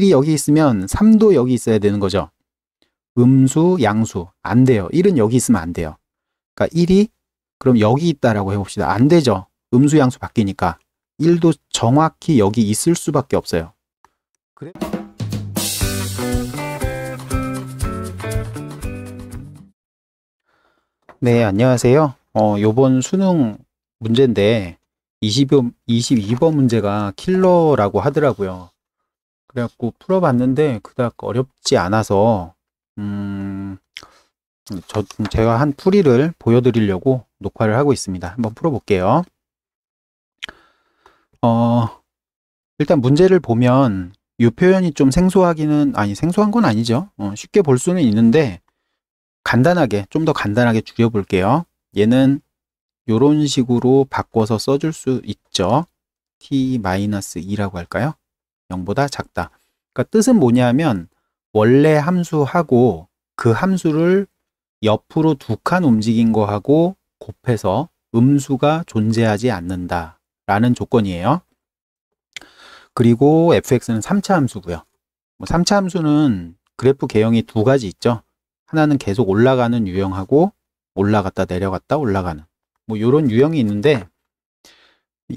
1이 여기 있으면 3도 여기 있어야 되는 거죠. 음수, 양수. 안 돼요. 1은 여기 있으면 안 돼요. 그러니까 1이 그럼 여기 있다라고 해봅시다. 안 되죠. 음수, 양수 바뀌니까. 1도 정확히 여기 있을 수밖에 없어요. 그래? 네, 안녕하세요. 요번 수능 문제인데 22번 문제가 킬러라고 하더라고요. 그래갖고 풀어봤는데 그닥 어렵지 않아서 제가 한 풀이를 보여드리려고 녹화를 하고 있습니다. 한번 풀어볼게요. 일단 문제를 보면 이 표현이 좀 생소하기는, 생소한 건 아니죠. 쉽게 볼 수는 있는데 간단하게, 좀 더 간단하게 줄여볼게요. 얘는 이런 식으로 바꿔서 써줄 수 있죠. t-2라고 할까요? 0보다 작다. 그러니까 뜻은 뭐냐면 원래 함수하고 그 함수를 옆으로 두 칸 움직인 거하고 곱해서 음수가 존재하지 않는다 라는 조건이에요. 그리고 fx는 3차 함수고요. 3차 함수는 그래프 개형이 두 가지 있죠. 하나는 계속 올라가는 유형하고 올라갔다 내려갔다 올라가는 이런 유형이 있는데,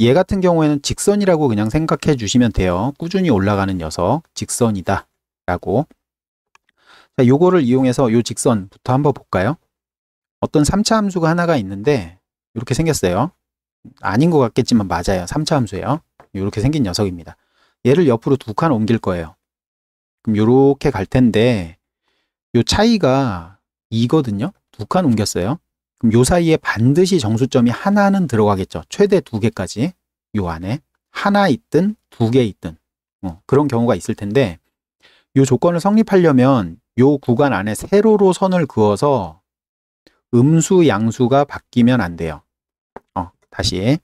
얘 같은 경우에는 직선이라고 그냥 생각해 주시면 돼요. 꾸준히 올라가는 녀석, 직선이다 라고. 자, 요거를 이용해서 요 직선부터 한번 볼까요? 어떤 3차 함수가 하나가 있는데 이렇게 생겼어요. 아닌 것 같겠지만 맞아요. 3차 함수예요. 이렇게 생긴 녀석입니다. 얘를 옆으로 두 칸 옮길 거예요. 그럼 이렇게 갈 텐데 요 차이가 2거든요. 두 칸 옮겼어요. 그럼 요 사이에 반드시 정수점이 하나는 들어가겠죠. 최대 2개까지 요 안에 하나 있든 2개 있든 그런 경우가 있을 텐데, 요 조건을 성립하려면 요 구간 안에 세로로 선을 그어서 음수, 양수가 바뀌면 안 돼요. 다시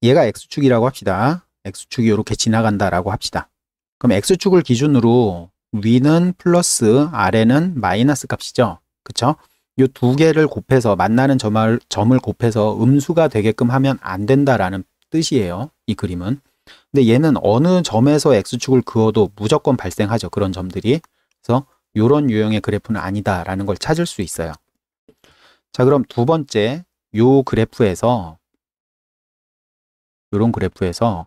얘가 x축이라고 합시다. x축이 이렇게 지나간다라고 합시다. 그럼 x축을 기준으로 위는 플러스, 아래는 마이너스 값이죠. 그쵸? 이 두 개를 곱해서 만나는 점을 곱해서 음수가 되게끔 하면 안 된다라는 뜻이에요. 이 그림은. 근데 얘는 어느 점에서 x축을 그어도 무조건 발생하죠. 그런 점들이. 그래서 이런 유형의 그래프는 아니다라는 걸 찾을 수 있어요. 자, 그럼 두 번째, 요 그래프에서 이런 그래프에서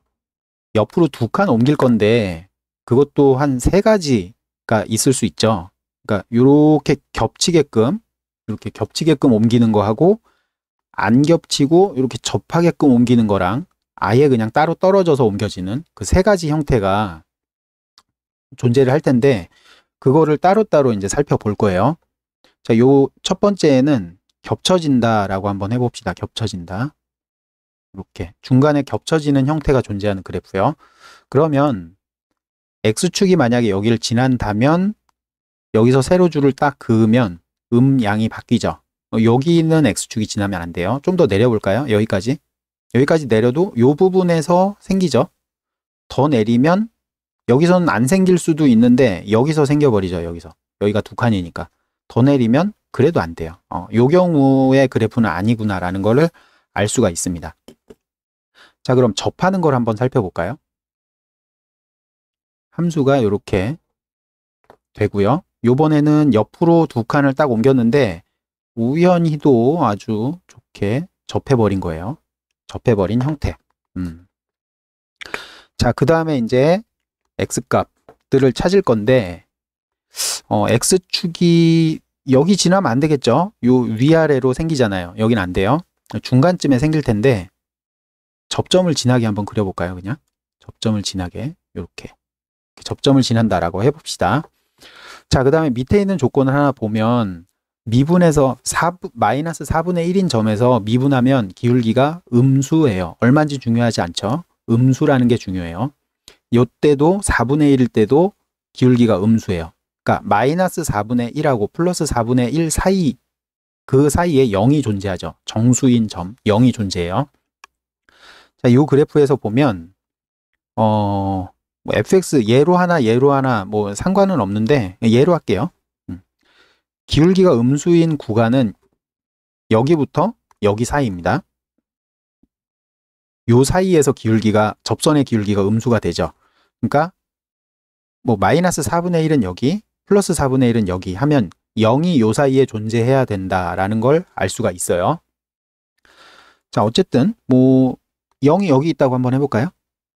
옆으로 두 칸 옮길 건데 그것도 한 세 가지가 있을 수 있죠. 그러니까 이렇게 겹치게끔 옮기는 거하고 안 겹치고 이렇게 접하게끔 옮기는 거랑 아예 그냥 따로 떨어져서 옮겨지는 그 세 가지 형태가 존재를 할 텐데, 그거를 따로따로 이제 살펴볼 거예요. 자, 요 첫 번째는 겹쳐진다라고 한번 해봅시다. 겹쳐진다. 이렇게 중간에 겹쳐지는 형태가 존재하는 그래프요. 그러면 x축이 만약에 여기를 지난다면 여기서 세로줄을 딱 그으면 양이 바뀌죠. 여기는 x축이 지나면 안 돼요. 좀 더 내려볼까요? 여기까지 내려도 이 부분에서 생기죠. 더 내리면 여기서는 안 생길 수도 있는데 여기서 생겨버리죠. 여기가 두 칸이니까 더 내리면 그래도 안 돼요. 이 경우의 그래프는 아니구나라는 거를 알 수가 있습니다. 자, 그럼 접하는 걸 한번 살펴볼까요? 함수가 이렇게 되고요. 요번에는 옆으로 두 칸을 딱 옮겼는데 우연히도 아주 좋게 접해버린 거예요. 접해버린 형태. 자, 그 다음에 이제 x값들을 찾을 건데, x축이 여기 지나면 안 되겠죠? 요 위아래로 생기잖아요. 여긴 안 돼요. 중간쯤에 생길 텐데 접점을 지나게 한번 그려볼까요? 그냥 접점을 지나게 이렇게 접점을 지난다라고 해봅시다. 자, 그 다음에 밑에 있는 조건을 하나 보면 미분해서 마이너스 4분의 1인 점에서 미분하면 기울기가 음수예요. 얼마인지 중요하지 않죠? 음수라는 게 중요해요. 이때도 4분의 1일 때도 기울기가 음수예요. 그러니까 마이너스 4분의 1하고 플러스 4분의 1 사이, 그 사이에 0이 존재하죠. 정수인 점 0이 존재해요. 자, 이 그래프에서 보면 fx 얘로 하나 뭐 상관은 없는데 얘로 할게요. 기울기가 음수인 구간은 여기부터 여기 사이입니다. 요 사이에서 접선의 기울기가 음수가 되죠. 그러니까 뭐 마이너스 4분의 1은 여기, 플러스 4분의 1은 여기 하면 0이 요 사이에 존재해야 된다라는 걸 알 수가 있어요. 자, 어쨌든 뭐 0이 여기 있다고 한번 해볼까요?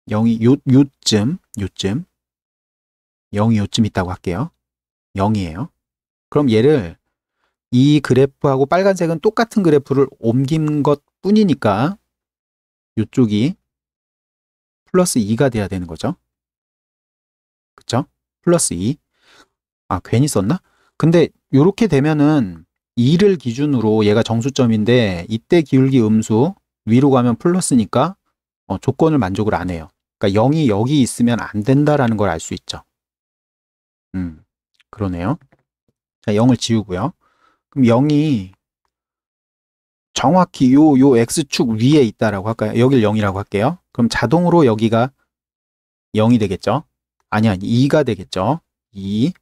0이 요쯤 0이 요쯤 있다고 할게요. 0이에요. 그럼 얘를 이 그래프하고 빨간색은 똑같은 그래프를 옮긴 것 뿐이니까 이쪽이 플러스 2가 돼야 되는 거죠. 그쵸? 플러스 2. 아, 괜히 썼나? 근데 이렇게 되면은 2를 기준으로 얘가 정수점인데 이때 기울기 음수 위로 가면 플러스니까 조건을 만족을 안 해요. 그러니까 0이 여기 있으면 안 된다라는 걸 알 수 있죠. 그러네요. 자, 0을 지우고요. 그럼 0이 정확히 요 X축 위에 있다라고 할까요? 여길 0이라고 할게요. 그럼 자동으로 여기가 0이 되겠죠? 아니 2가 되겠죠? 2.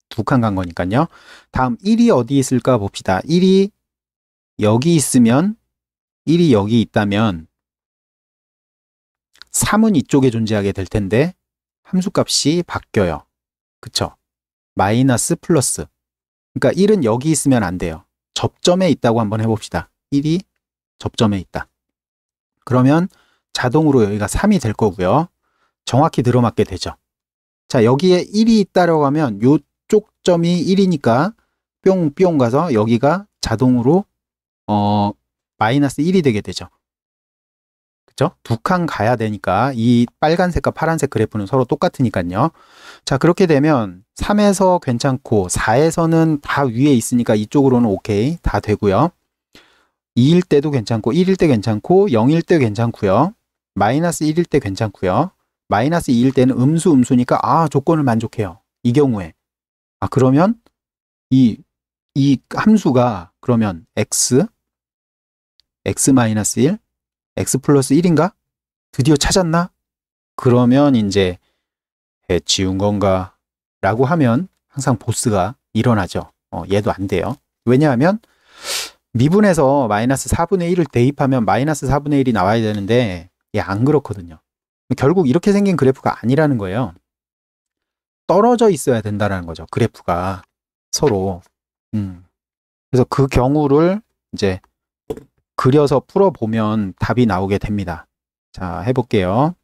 두 칸 간 거니까요. 다음 1이 어디 있을까 봅시다. 1이 여기 있으면 1이 여기 있다면 3은 이쪽에 존재하게 될 텐데 함수값이 바뀌어요. 그쵸? 마이너스 플러스. 그러니까 1은 여기 있으면 안 돼요. 접점에 있다고 한번 해봅시다. 1이 접점에 있다. 그러면 자동으로 여기가 3이 될 거고요. 정확히 들어맞게 되죠. 자, 여기에 1이 있다라고 하면 요쪽 점이 1이니까 뿅뿅 가서 여기가 자동으로 마이너스 1이 되게 되죠. 그죠? 두 칸 가야 되니까 이 빨간색과 파란색 그래프는 서로 똑같으니까요. 자, 그렇게 되면 3에서 괜찮고 4에서는 다 위에 있으니까 이쪽으로는 오케이 다 되고요. 2일 때도 괜찮고 1일 때 괜찮고 0일 때 괜찮고요. 마이너스 1일 때 괜찮고요. 마이너스 2일 때는 음수니까 조건을 만족해요. 이 경우에 그러면 이 함수가 그러면 x 마이너스 1 x 플러스 1인가? 드디어 찾았나? 그러면 이제 지운 건가? 라고 하면 항상 보스가 일어나죠. 얘도 안 돼요. 왜냐하면 미분에서 마이너스 4분의 1을 대입하면 마이너스 4분의 1이 나와야 되는데 얘 안 그렇거든요. 결국 이렇게 생긴 그래프가 아니라는 거예요. 떨어져 있어야 된다는 거죠. 그래프가 서로. 그래서 그 경우를 이제 그려서 풀어보면 답이 나오게 됩니다. 자, 해볼게요.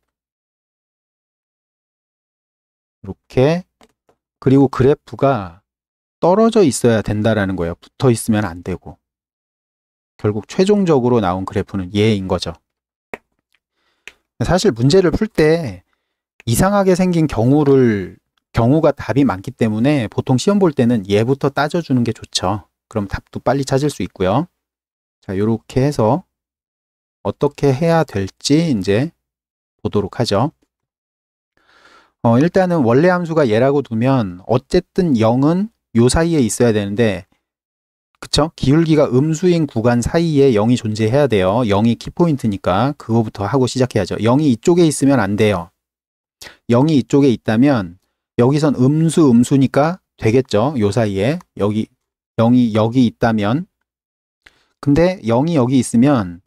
이렇게. 그리고 그래프가 떨어져 있어야 된다라는 거예요. 붙어 있으면 안 되고. 결국 최종적으로 나온 그래프는 얘인 거죠. 사실 문제를 풀 때 이상하게 생긴 경우가 답이 많기 때문에 보통 시험 볼 때는 얘부터 따져주는 게 좋죠. 그럼 답도 빨리 찾을 수 있고요. 자, 이렇게 해서 어떻게 해야 될지 이제 보도록 하죠. 일단은 원래 함수가 얘라고 두면 어쨌든 0은 요 사이에 있어야 되는데, 그쵸? 기울기가 음수인 구간 사이에 0이 존재해야 돼요. 0이 키포인트니까 그거부터 하고 시작해야죠. 0이 이쪽에 있으면 안 돼요. 0이 이쪽에 있다면 여기선 음수니까 되겠죠. 요 사이에 0이 여기 있다면. 근데 0이 여기 있으면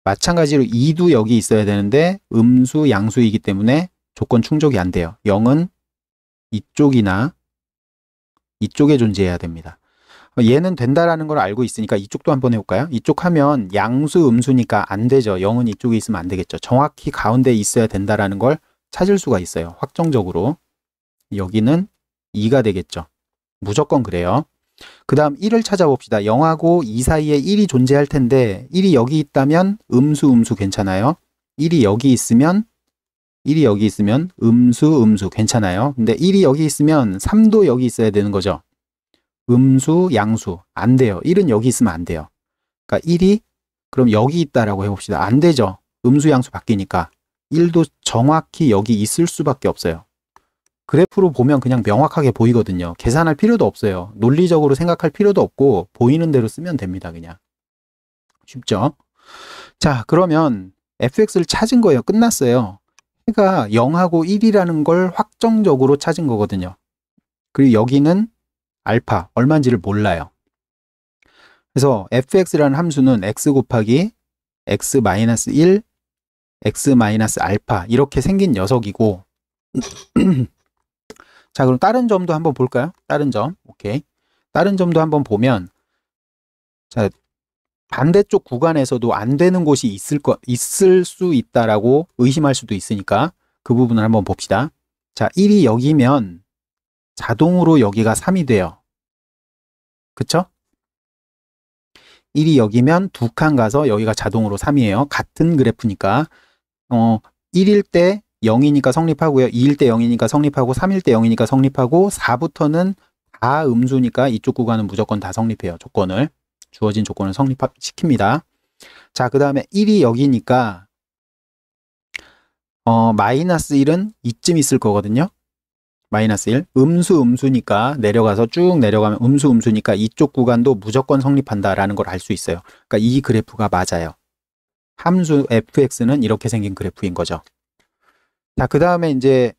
마찬가지로 2도 여기 있어야 되는데 음수 양수이기 때문에 조건 충족이 안 돼요. 0은 이쪽이나 이쪽에 존재해야 됩니다. 얘는 된다라는 걸 알고 있으니까 이쪽도 한번 해볼까요? 이쪽 하면 양수 음수니까 안 되죠. 0은 이쪽에 있으면 안 되겠죠. 정확히 가운데 있어야 된다라는 걸 찾을 수가 있어요. 확정적으로. 여기는 2가 되겠죠. 무조건 그래요. 그 다음 1을 찾아봅시다. 0하고 2 사이에 1이 존재할 텐데 1이 여기 있다면 음수 괜찮아요. 1이 여기 있으면 음수 괜찮아요. 근데 1이 여기 있으면 3도 여기 있어야 되는 거죠. 음수 양수 안 돼요. 1은 여기 있으면 안 돼요. 그러니까 1이 그럼 여기 있다라고 해봅시다. 안 되죠. 음수 양수 바뀌니까 1도 정확히 여기 있을 수밖에 없어요. 그래프로 보면 그냥 명확하게 보이거든요. 계산할 필요도 없어요. 논리적으로 생각할 필요도 없고 보이는 대로 쓰면 됩니다. 그냥 쉽죠? 자, 그러면 fx를 찾은 거예요. 끝났어요. 해가 0하고 1이라는 걸 확정적으로 찾은 거거든요. 그리고 여기는 알파 얼마인지를 몰라요. 그래서 fx라는 함수는 x 곱하기 x-1 x 마이너스 알파 이렇게 생긴 녀석이고 자, 그럼 다른 점도 한번 볼까요? 다른 점. 오케이. 다른 점도 한번 보면 자, 반대쪽 구간에서도 안 되는 곳이 있을 수 있다라고 의심할 수도 있으니까 그 부분을 한번 봅시다. 자, 1이 여기면 자동으로 여기가 3이 돼요. 그쵸? 1이 여기면 두 칸 가서 여기가 자동으로 3이에요. 같은 그래프니까 1일 때 0이니까 성립하고요. 2일 때 0이니까 성립하고 3일 때 0이니까 성립하고 4부터는 다 음수니까 이쪽 구간은 무조건 다 성립해요. 조건을. 주어진 조건을 성립시킵니다. 자, 그 다음에 1이 여기니까 마이너스 1은 이쯤 있을 거거든요. 마이너스 1. 음수니까 내려가서 쭉 내려가면 음수니까 이쪽 구간도 무조건 성립한다라는 걸 알 수 있어요. 그러니까 이 그래프가 맞아요. 함수 fx는 이렇게 생긴 그래프인 거죠. 자, 그 다음에 이제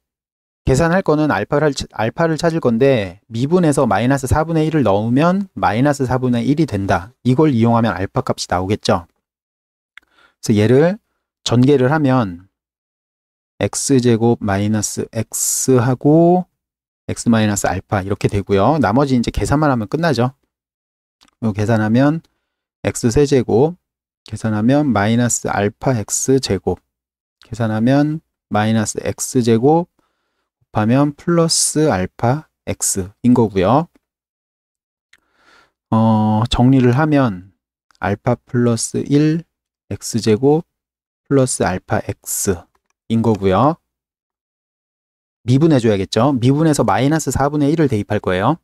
계산할 거는 알파를 찾을 건데 미분에서 마이너스 4분의 1을 넣으면 마이너스 4분의 1이 된다. 이걸 이용하면 알파 값이 나오겠죠. 그래서 얘를 전개를 하면 x제곱 마이너스 x하고 x 마이너스 알파 이렇게 되고요. 나머지 이제 계산만 하면 끝나죠. 이거 계산하면 x 세제곱, 계산하면 마이너스 알파 x 제곱, 계산하면 마이너스 x 제곱 곱하면 플러스 알파 x인 거고요. 정리를 하면 알파 플러스 1 x제곱 플러스 알파 x인 거고요. 미분해줘야겠죠. 미분해서 마이너스 4분의 1을 대입할 거예요.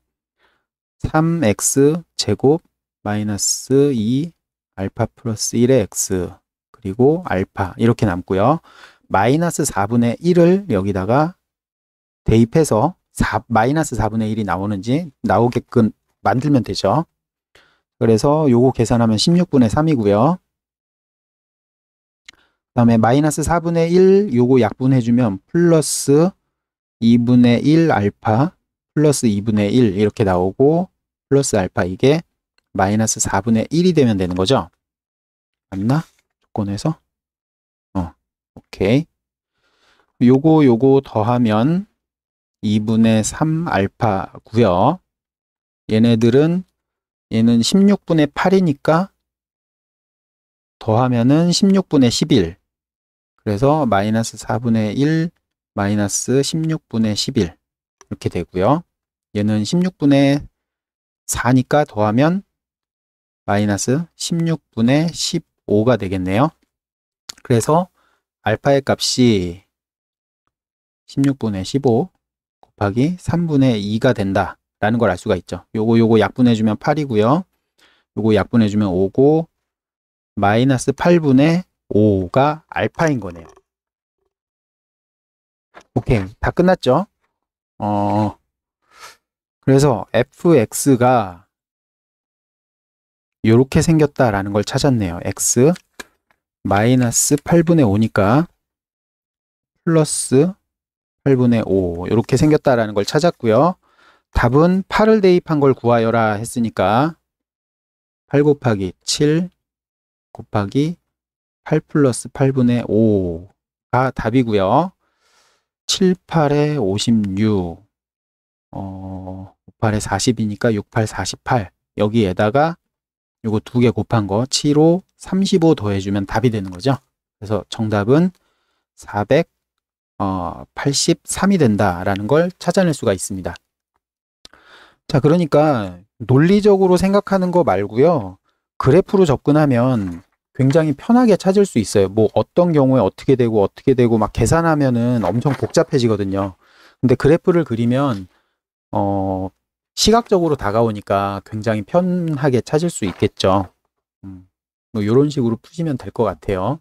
3x 제곱 마이너스 2 알파 플러스 1의 x 그리고 알파 이렇게 남고요. 마이너스 4분의 1을 여기다가 대입해서 마이너스 4분의 1이 나오게끔 만들면 되죠. 그래서 요거 계산하면 16분의 3이고요. 그 다음에 마이너스 4분의 1 요거 약분해주면 플러스 2분의 1 알파 플러스 2분의 1 이렇게 나오고 플러스 알파 이게 마이너스 4분의 1이 되면 되는 거죠. 맞나? 조건에서? 오케이. 요거 더하면 2분의 3 알파고요. 얘는 16분의 8이니까 더하면은 16분의 11. 그래서 마이너스 4분의 1 마이너스 16분의 11 이렇게 되고요. 얘는 16분의 4니까 더하면 마이너스 16분의 15가 되겠네요. 그래서 알파의 값이 16분의 15 곱하기 3분의 2가 된다라는 걸 알 수가 있죠. 요거 약분해주면 8이고요. 요거 약분해주면 5고 마이너스 8분의 5가 알파인 거네요. 오케이, 다 끝났죠? 그래서 fx가 이렇게 생겼다라는 걸 찾았네요. x 마이너스 8분의 5니까 플러스 8분의 5 이렇게 생겼다라는 걸 찾았고요. 답은 8을 대입한 걸 구하여라 했으니까 8 곱하기 7 곱하기 8 플러스 8분의 5가 답이고요. 7, 8에 56 8에 40이니까 6, 8, 48 여기에다가 요거 두 개 곱한 거 7, 5, 35 더해주면 답이 되는 거죠. 그래서 정답은 483이 된다라는 걸 찾아낼 수가 있습니다. 자, 그러니까 논리적으로 생각하는 거 말고요. 그래프로 접근하면 굉장히 편하게 찾을 수 있어요. 뭐 어떤 경우에 어떻게 되고 막 계산하면은 엄청 복잡해지거든요. 근데 그래프를 그리면 시각적으로 다가오니까 굉장히 편하게 찾을 수 있겠죠. 뭐 이런 식으로 푸시면 될 것 같아요.